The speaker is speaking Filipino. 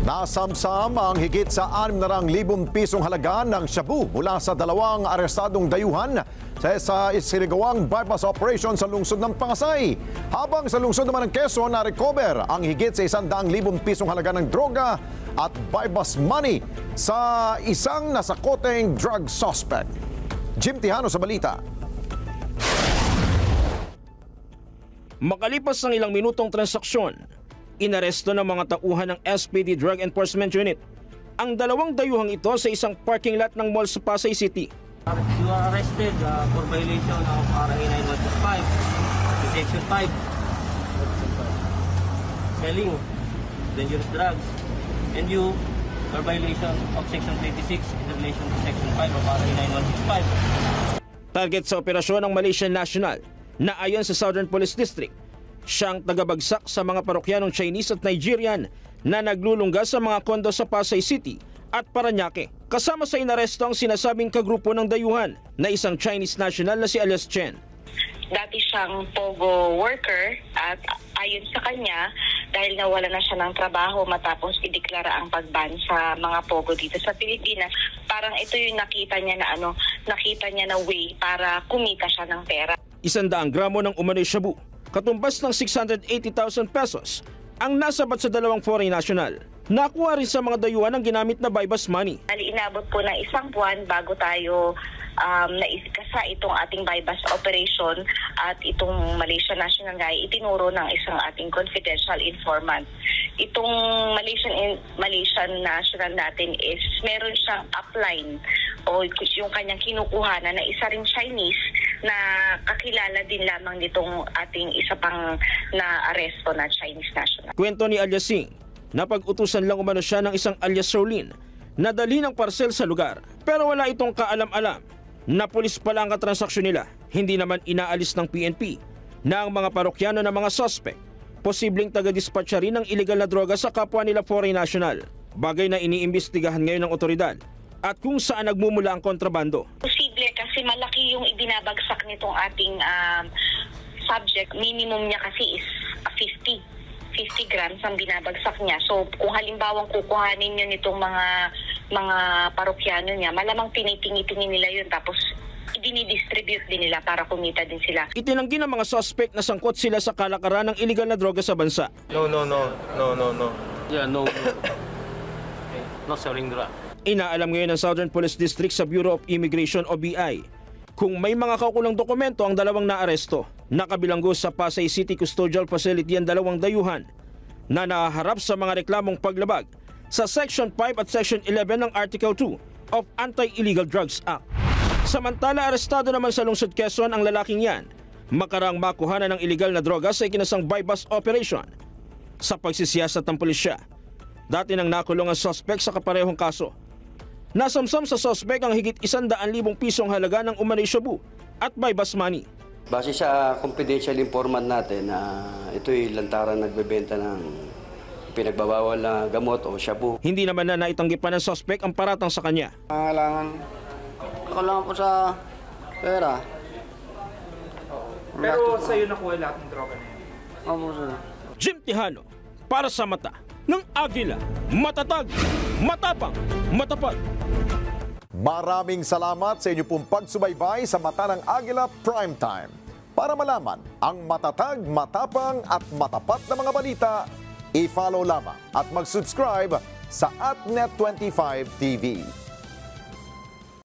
Nasamsam ang higit sa 600,000 pisong halaga ng shabu mula sa dalawang arestadong dayuhan sa isinagawang bypass operation sa lungsod ng Pasay. Habang sa lungsod naman ng Quezon na-recover ang higit sa 100,000 pisong halaga ng droga at bypass money sa isang nasakoteng drug suspect. Jim Tihano sa balita. Makalipas ng ilang minutong transaksyon, inaresto ng mga tauhan ng SPD Drug Enforcement Unit ang dalawang dayuhang ito sa isang parking lot ng mall sa Pasay City. You are arrested for violation of RA 9165, Section 5, selling dangerous drugs, and you are violation of Section 26 in relation to Section 5 of RA 9165. Target sa operasyon ng Malaysian National na ayon sa Southern Police District, siyang tagabagsak sa mga parokyanong Chinese at Nigerian na naglulungga sa mga kondo sa Pasay City at Parañaque. Kasama sa inaresto ang sinasabing kagrupo ng dayuhan na isang Chinese national na si alias Chen. Dati siyang POGO worker at ayon sa kanya, dahil nawala na siya ng trabaho matapos ideklara ang pagban sa mga POGO dito sa Pilipinas, parang ito yung nakita niya na way para kumita siya ng pera. 100 gramo ng umano'y shabu, katumbas ng 680,000 pesos ang nasabat sa dalawang foreign national. Nakuha rin sa mga dayuhan ang ginamit na bypass money. Inabot po ng isang buwan bago tayo naiskasa itong ating bypass operation at itong Malaysia National nga itinuro ng isang ating confidential informant. Itong Malaysian National natin is meron siyang upline o yung kanyang kinukuhanan na isa ring Chinese na kakilala din lamang nitong ating isa pang na-aresto na Chinese national. Kwento ni alias Singh, napag-utusan lang umano siya ng isang alias Rolin na dali ng parcel sa lugar. Pero wala itong kaalam-alam na pulis pala ang katransaksyon nila. Hindi naman inaalis ng PNP na ang mga parokyano na mga suspect posibleng taga-dispatcha rin ng illegal na droga sa kapwa nila foreign national. Bagay na iniimbestigahan ngayon ng otoridad at kung saan nagmumula ang kontrabando. Posible kasi malaki yung ibinabagsak nitong ating subject. Minimum niya kasi is 50 grams ang binabagsak niya. So kung halimbawang kukuhanin niyo nitong mga parokyano niya, malamang tinitingi-tingi nila yun tapos dinidistribute din nila para kumita din sila. Itinanggi ng mga suspect na sangkot sila sa kalakaran ng illegal na droga sa bansa. No. Yeah, no. No selling drugs. Inaalam ngayon ng Southern Police District sa Bureau of Immigration o BI kung may mga kaukulang dokumento ang dalawang naaresto. Nakabilanggo sa Pasay City Custodial Facility ang dalawang dayuhan na nahaharap sa mga reklamong paglabag sa Section 5 at Section 11 ng Article 2 of Anti-Illegal Drugs Act. Samantala, arestado naman sa lungsod Quezon ang lalaking yan makarang makuhanan ng illegal na droga sa ikinasang bypass operation. Sa pagsisiyasat ng pulisya, dati nang nakulong ang suspect sa kaparehong kaso. Nasamsam sa suspect ang higit 100,000 pisong halaga ng umano'y shabu at bypass money. Base sa confidential informant natin na ito'y lantaran nagbebenta ng pinagbabawal na gamot o shabu. Hindi naman na naitanggi pa ng suspect ang paratang sa kanya. Kailangan po sa pera. Pero sa'yo nakuha lahat ng droga na yun? Opo, sir. Jim Tihano, para sa mata ng Agila, matatag, matapang, matapat. Maraming salamat sa inyo pong pagsubaybay sa Mata ng Agila Primetime. Para malaman ang matatag, matapang at matapat na mga balita, i-follow lamang at mag-subscribe sa @Net25 TV.